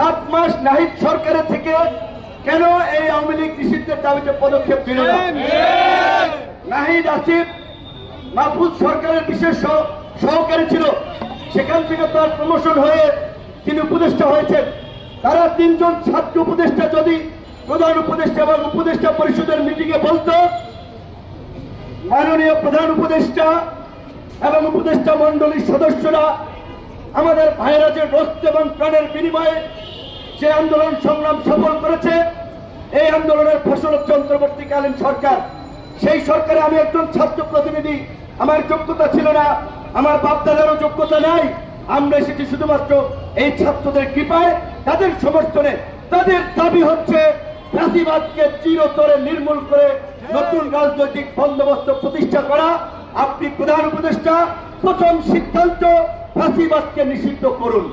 7 মাস নাহিদ সরকারের থেকে কেন এই আওয়ামী লীগ নিষিদ্ধের দাবিতে পদক্ষেপ নিল না? নাহিদ আসিফ মাহফুজ সরকারের বিশেষ সহকারী ছিল, সেখান থেকে তার প্রমোশন হয়ে তিনি উপদেষ্টা হয়েছেন। তারা 3 জন ছাত্র উপদেষ্টা যদি প্রধান উপদেষ্টা এবং উপদেষ্টা পরিষদের মিটিংয়ে বলতো, মাননীয় প্রধান উপদেষ্টা এবং উপদেষ্টা মন্ডলীর সদস্যরা আমাদের ভাইয়েরা যে রক্ত এবং প্রাণের বিনিময়ে যে আন্দোলন সংগ্রাম সফল করেছে, এই আন্দোলনের ফসল হচ্ছে অন্তর্বর্তীকালীন সরকার। সেই সরকারে আমি একজন ছাত্র প্রতিনিধি, আমার যোগ্যতা ছিল না, আমার বাপদাদারও যোগ্যতা নাই। আমরা এসেছি শুধুমাত্র এই ছাত্রদের কৃপায়, তাদের সমর্থনে। তাদের দাবি হচ্ছে ফ্যাসিবাদকে চিরতরে নির্মূল করে নতুন রাজনৈতিক বন্দোবস্ত প্রতিষ্ঠা করা। আপনি প্রধান উপদেষ্টা, প্রথম সিদ্ধান্ত ফ্যাসিবাদকে নিষিদ্ধ করুন।